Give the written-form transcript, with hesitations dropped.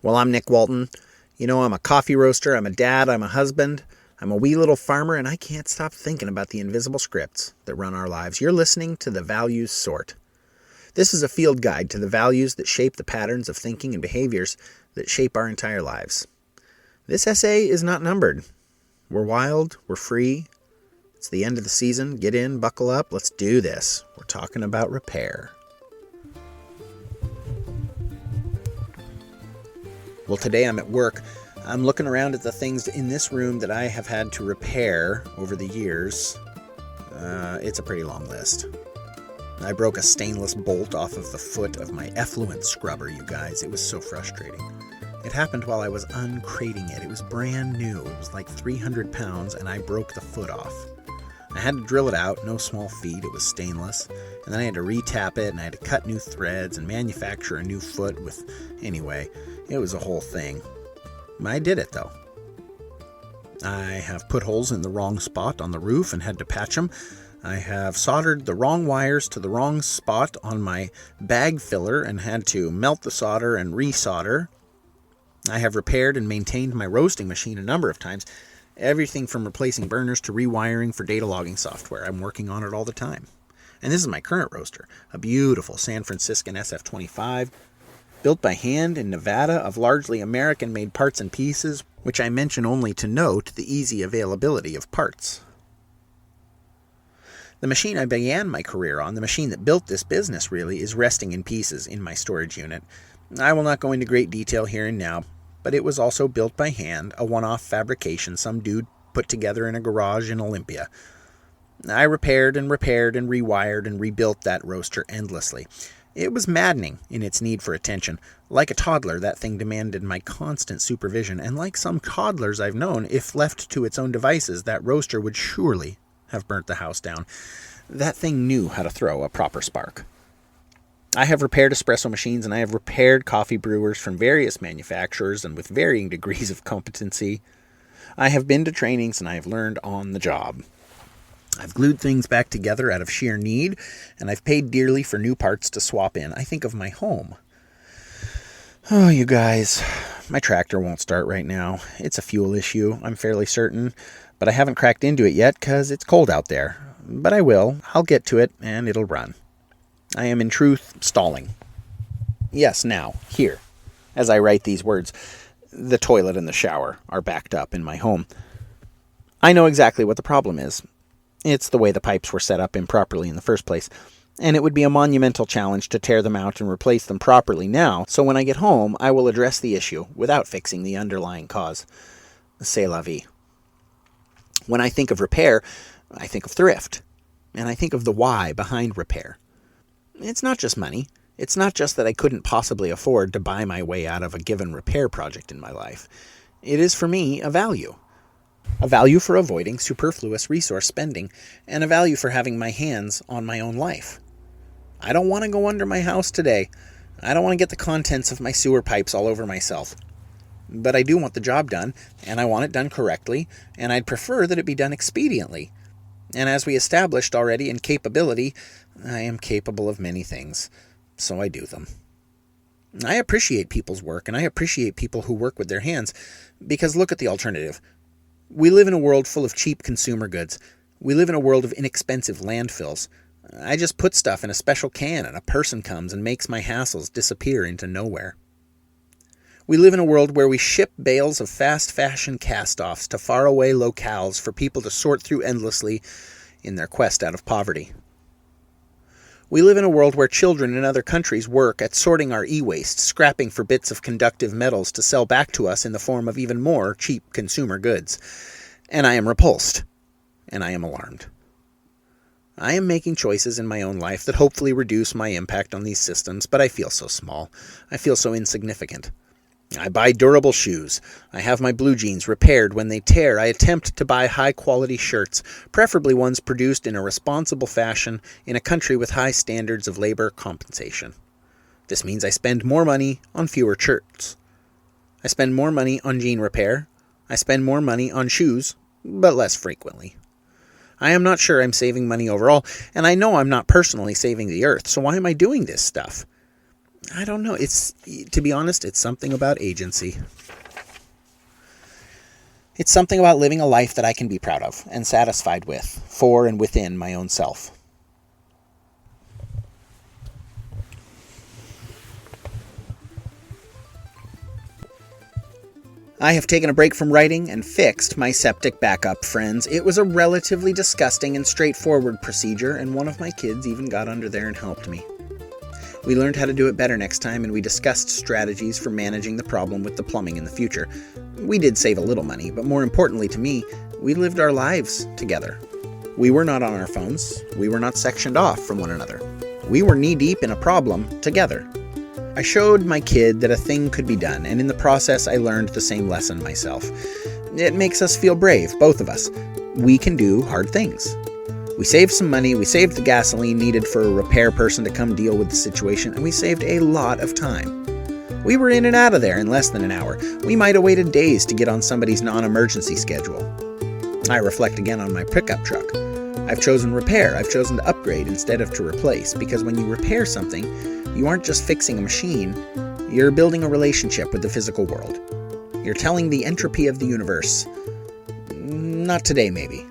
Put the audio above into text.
Well, I'm Nick Walton. You know, I'm a coffee roaster, I'm a dad, I'm a husband, I'm a wee little farmer, and I can't stop thinking about the invisible scripts that run our lives. You're listening to The Values Sort. This is a field guide to the values that shape the patterns of thinking and behaviors that shape our entire lives. This essay is not numbered. We're wild, we're free. It's the end of the season. Get in, buckle up, let's do this. We're talking about repair. Well, today I'm at work. I'm looking around at the things in this room that I have had to repair over the years. It's a pretty long list. I broke a stainless bolt off of the foot of my effluent scrubber, you guys. It was so frustrating. It happened while I was uncrating it. It was brand new. It was like 300 pounds, and I broke the foot off. I had to drill it out, no small feat. It was stainless. And then I had to retap it, and I had to cut new threads and manufacture a new foot with... Anyway, it was a whole thing. I did it, though. I have put holes in the wrong spot on the roof and had to patch them. I have soldered the wrong wires to the wrong spot on my bag filler and had to melt the solder and re-solder. I have repaired and maintained my roasting machine a number of times. Everything from replacing burners to rewiring for data logging software. I'm working on it all the time. And this is my current roaster, a beautiful San Franciscan SF-25, built by hand in Nevada of largely American-made parts and pieces, which I mention only to note the easy availability of parts. The machine I began my career on, the machine that built this business really, is resting in pieces in my storage unit. I will not go into great detail here and now, but it was also built by hand, a one-off fabrication some dude put together in a garage in Olympia. I repaired and rewired and rebuilt that roaster endlessly. It was maddening in its need for attention. Like a toddler, that thing demanded my constant supervision, and like some toddlers I've known, if left to its own devices, that roaster would surely have burnt the house down. That thing knew how to throw a proper spark. I have repaired espresso machines, and I have repaired coffee brewers from various manufacturers and with varying degrees of competency. I have been to trainings, and I have learned on the job. I've glued things back together out of sheer need, and I've paid dearly for new parts to swap in. I think of my home. Oh, you guys, my tractor won't start right now. It's a fuel issue, I'm fairly certain, but I haven't cracked into it yet because it's cold out there. But I will. I'll get to it, and it'll run. I am in truth stalling. Yes, now, here, as I write these words, the toilet and the shower are backed up in my home. I know exactly what the problem is. It's the way the pipes were set up improperly in the first place, and it would be a monumental challenge to tear them out and replace them properly now, so when I get home, I will address the issue without fixing the underlying cause. C'est la vie. When I think of repair, I think of thrift, and I think of the why behind repair. It's not just money. It's not just that I couldn't possibly afford to buy my way out of a given repair project in my life. It is, for me, a value. A value for avoiding superfluous resource spending, and a value for having my hands on my own life. I don't want to go under my house today. I don't want to get the contents of my sewer pipes all over myself. But I do want the job done, and I want it done correctly, and I'd prefer that it be done expediently. And as we established already in capability, I am capable of many things, so I do them. I appreciate people's work, and I appreciate people who work with their hands, because look at the alternative. We live in a world full of cheap consumer goods. We live in a world of inexpensive landfills. I just put stuff in a special can and a person comes and makes my hassles disappear into nowhere. We live in a world where we ship bales of fast fashion cast-offs to faraway locales for people to sort through endlessly in their quest out of poverty. We live in a world where children in other countries work at sorting our e-waste, scrapping for bits of conductive metals to sell back to us in the form of even more cheap consumer goods. And I am repulsed, and I am alarmed. I am making choices in my own life that hopefully reduce my impact on these systems, but I feel so small. I feel so insignificant. I buy durable shoes. I have my blue jeans repaired when they tear. I attempt to buy high-quality shirts, preferably ones produced in a responsible fashion in a country with high standards of labor compensation. This means I spend more money on fewer shirts. I spend more money on jean repair. I spend more money on shoes, but less frequently. I am not sure I'm saving money overall, and I know I'm not personally saving the earth, so why am I doing this stuff? I don't know. To be honest, it's something about agency. It's something about living a life that I can be proud of and satisfied with, for and within my own self. I have taken a break from writing and fixed my septic backup, friends. It was a relatively disgusting and straightforward procedure, and one of my kids even got under there and helped me. We learned how to do it better next time, and we discussed strategies for managing the problem with the plumbing in the future. We did save a little money, but more importantly to me, we lived our lives together. We were not on our phones. We were not sectioned off from one another. We were knee-deep in a problem together. I showed my kid that a thing could be done, and in the process I learned the same lesson myself. It makes us feel brave, both of us. We can do hard things. We saved some money, we saved the gasoline needed for a repair person to come deal with the situation, and we saved a lot of time. We were in and out of there in less than an hour. We might have waited days to get on somebody's non-emergency schedule. I reflect again on my pickup truck. I've chosen repair, I've chosen to upgrade instead of to replace, because when you repair something, you aren't just fixing a machine, you're building a relationship with the physical world. You're telling the entropy of the universe, not today maybe,